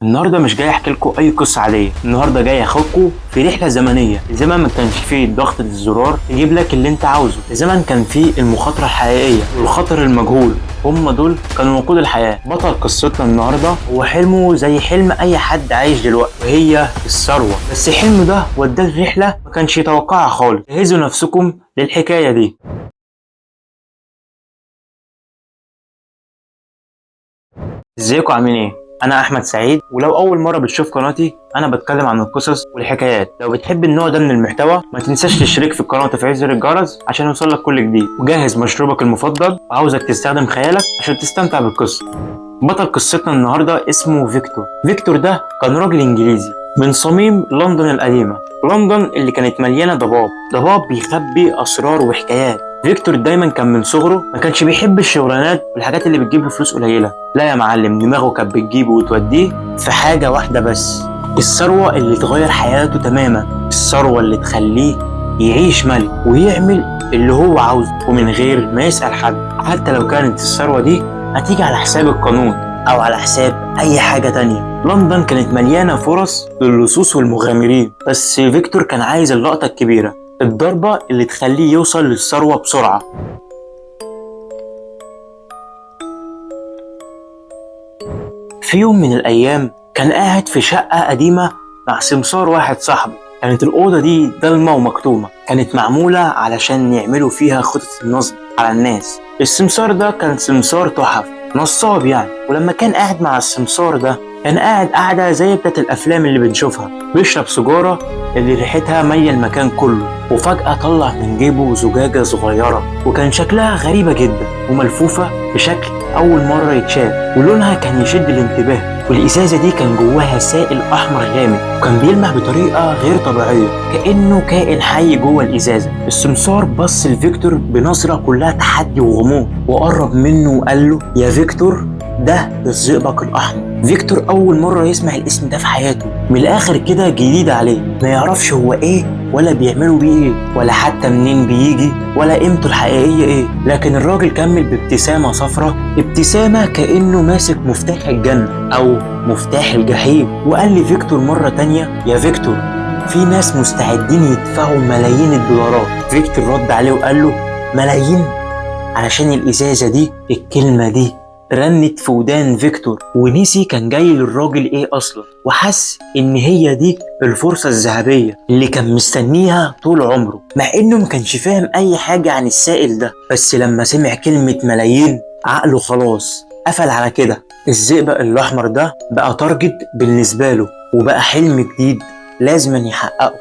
النهارده مش جاي احكي لكم اي قصه عاديه، النهارده جاي اخدكم في رحله زمنيه. زمان ما كانش فيه ضغطه الزرار يجيب لك اللي انت عاوزه، زمان كان فيه المخاطره الحقيقيه والخطر المجهول، هم دول كانوا وقود الحياه. بطل قصتنا النهارده هو حلمه زي حلم اي حد عايش دلوقتي، وهي الثروه. بس حلمه ده وداه الرحله ما كانش يتوقعها خالص. جهزوا نفسكم للحكايه دي. ازيكم عاملين ايه؟ انا احمد سعيد، ولو اول مره بتشوف قناتي انا بتكلم عن القصص والحكايات. لو بتحب النوع ده من المحتوى ما تنساش تشترك في القناه وتفعيل زر الجرس عشان يوصلك كل جديد، وجهز مشروبك المفضل وعاوزك تستخدم خيالك عشان تستمتع بالقصه. بطل قصتنا النهارده اسمه فيكتور. فيكتور ده كان راجل انجليزي من صميم لندن القديمه، لندن اللي كانت مليانه ضباب بيخبي اسرار وحكايات. فيكتور دايما كان من صغره ما كانش بيحب الشغلانات والحاجات اللي بتجيب له فلوس قليله. لا يا معلم، دماغه كانت بتجيبه وتوديه في حاجه واحده بس، الثروه اللي تغير حياته تماما، الثروه اللي تخليه يعيش ملك ويعمل اللي هو عاوزه ومن غير ما يسأل حد، حتى لو كانت الثروه دي هتيجي على حساب القانون او على حساب اي حاجه تانية. لندن كانت مليانه فرص للصوص والمغامرين، بس فيكتور كان عايز اللقطه الكبيره، الضربة اللي تخليه يوصل للثروة بسرعة. في يوم من الأيام كان قاعد في شقة قديمة مع سمسار واحد صاحبه. كانت الأوضة دي ضلمة ومكتومة، كانت معمولة علشان يعملوا فيها خطط النصب على الناس. السمسار ده كان سمسار تحف، نصاب يعني. ولما كان قاعد مع السمسار ده كان قاعد قاعدة زي بتاعت الأفلام اللي بنشوفها، بيشرب سيجارة اللي ريحتها مية المكان كله. وفجأة طلع من جيبه زجاجة صغيرة وكان شكلها غريبة جدا وملفوفة بشكل أول مرة يتشاف، ولونها كان يشد الانتباه. والإزازة دي كان جواها سائل أحمر غامق وكان بيلمع بطريقة غير طبيعية، كأنه كائن حي جوه الإزازة. السمسار بص لفيكتور بنظرة كلها تحدي وغموض وقرب منه وقال له: يا فيكتور، ده الزئبق الأحمر. فيكتور أول مرة يسمع الاسم ده في حياته، من الآخر كده جديد عليه، ما يعرفش هو إيه ولا بيعملوا بيه إيه ولا حتى منين بيجي ولا قيمته الحقيقية إيه. لكن الراجل كمل بابتسامة صفرة، ابتسامة كأنه ماسك مفتاح الجنة أو مفتاح الجحيم، وقال لفيكتور مرة تانية: يا فيكتور، في ناس مستعدين يدفعوا ملايين الدولارات. فيكتور رد عليه وقال له: ملايين؟ علشان الإزازة دي. الكلمة دي رنت في ودان فيكتور ونسي كان جاي للراجل ايه اصلا، وحس ان هي دي الفرصة الذهبية اللي كان مستنيها طول عمره، مع انه ما كانش فاهم اي حاجة عن السائل ده. بس لما سمع كلمة ملايين عقله خلاص قفل على كده. الزئبق الاحمر ده بقى تارجت بالنسبة له، وبقى حلم جديد لازم يحققه.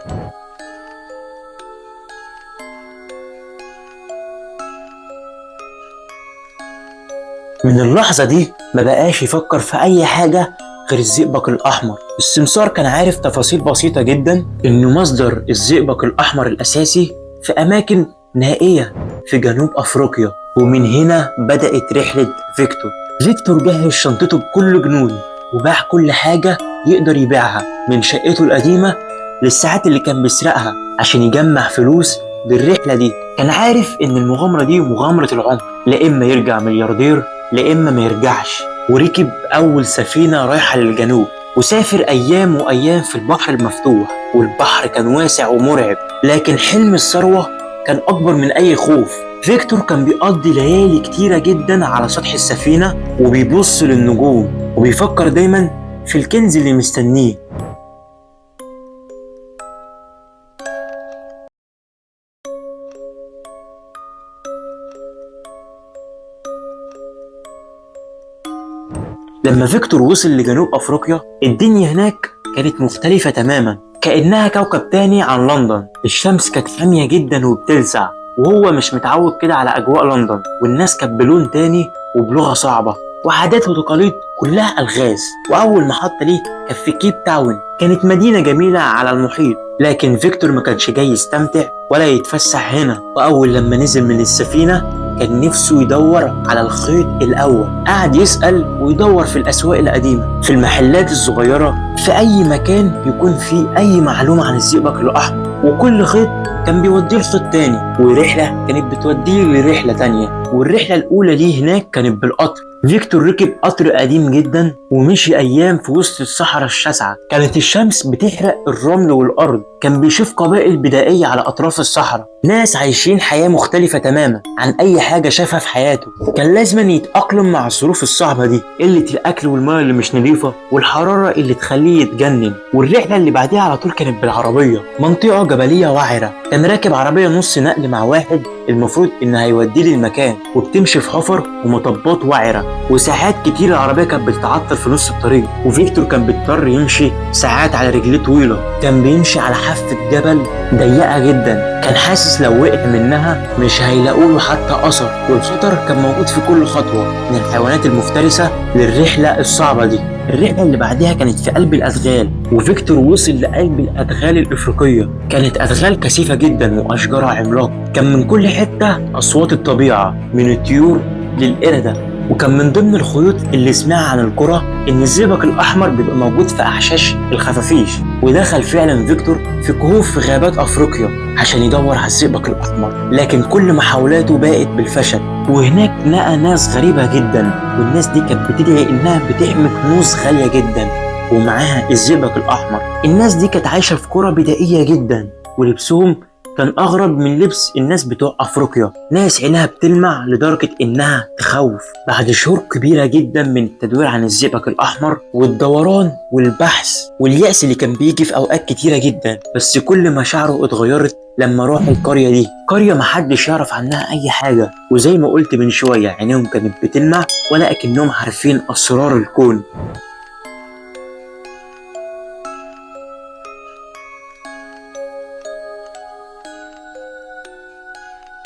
من اللحظة دي ما بقاش يفكر في أي حاجة غير الزئبق الأحمر. السمسار كان عارف تفاصيل بسيطة جدا، إنه مصدر الزئبق الأحمر الأساسي في أماكن نائية في جنوب أفريقيا. ومن هنا بدأت رحلة فيكتور. فيكتور جهز شنطته بكل جنود وباع كل حاجة يقدر يبيعها، من شقته القديمة للساعات اللي كان بيسرقها عشان يجمع فلوس للرحلة دي. كان عارف إن المغامرة دي مغامرة العمر، لا إما يرجع ملياردير لا إما ما يرجعش. وركب أول سفينة رايحة للجنوب وسافر أيام وأيام في البحر المفتوح، والبحر كان واسع ومرعب، لكن حلم الثروة كان أكبر من أي خوف. فيكتور كان بيقضي ليالي كتيرة جدا على سطح السفينة وبيبص للنجوم وبيفكر دايما في الكنز اللي مستنيه. لما فيكتور وصل لجنوب أفريقيا الدنيا هناك كانت مختلفة تماما، كأنها كوكب تاني عن لندن. الشمس كانت حامية جدا وبتلسع، وهو مش متعود كده على أجواء لندن، والناس كانت بلون تاني وبلغة صعبة وعادات وتقاليد كلها ألغاز. وأول محطة ليه كانت في كيب تاون، كانت مدينة جميلة على المحيط، لكن فيكتور ما كانش جاي يستمتع ولا يتفسح هنا. وأول لما نزل من السفينة كان نفسه يدور على الخيط الأول. قعد يسأل ويدور في الأسواق القديمة، في المحلات الصغيرة، في أي مكان يكون فيه أي معلومة عن الزئبق الأحمر. وكل خيط كان بيوديه لخيط تاني، ورحلة كانت بتوديه لرحلة تانية. والرحلة الأولى ليه هناك كانت بالقطر، فيكتور ركب قطر قديم جدا ومشي ايام في وسط الصحراء الشاسعة، كانت الشمس بتحرق الرمل والارض، كان بيشوف قبائل بدائية على اطراف الصحراء، ناس عايشين حياة مختلفة تماما عن اي حاجة شافها في حياته. كان لازم يتأقلم مع الظروف الصعبة دي، قلة الاكل والماء اللي مش نظيفة والحرارة اللي تخليه يتجنن. والرحلة اللي بعديها على طول كانت بالعربية، منطقة جبلية وعرة، كان راكب عربية نص نقل مع واحد المفروض ان هيوديه للمكان، وبتمشي في حفر ومطبات وعرة، وساعات كتير العربية كانت بتتعطل في نص الطريق، وفيكتور كان بيضطر يمشي ساعات على رجليه طويلة، كان بيمشي على حافة جبل ضيقة جدا، كان حاسس لو وقع منها مش هيلاقوا له حتى أثر، والخطر كان موجود في كل خطوة من الحيوانات المفترسة للرحلة الصعبة دي. الرحلة اللي بعدها كانت في قلب الأدغال، وفيكتور وصل لقلب الأدغال الإفريقية، كانت أدغال كثيفة جدا وأشجارها عملاقة، كان من كل حتة أصوات الطبيعة من الطيور للقردة، وكان من ضمن الخيوط اللي سمعها عن القرى إن الزئبق الأحمر بيبقى موجود في أحشاش الخفافيش، ودخل فعلا فيكتور في كهوف في غابات أفريقيا عشان يدور على الزئبق الأحمر، لكن كل محاولاته باءت بالفشل، وهناك لقى ناس غريبة جدا، والناس دي كانت بتدعي إنها بتحمي كنوز غالية جدا ومعاها الزئبق الأحمر. الناس دي كانت عايشة في قرى بدائية جدا، ولبسهم كان أغرب من لبس الناس بتوع أفريقيا، ناس عينها بتلمع لدرجة إنها تخوف. بعد شهور كبيرة جدا من التدوير عن الزئبق الأحمر والدوران والبحث واليأس اللي كان بيجي في أوقات كتيرة جدا، بس كل مشاعره اتغيرت لما راح القرية دي، قرية محدش يعرف عنها أي حاجة، وزي ما قلت من شوية عينيهم كانت بتلمع ولا أكنهم عارفين أسرار الكون.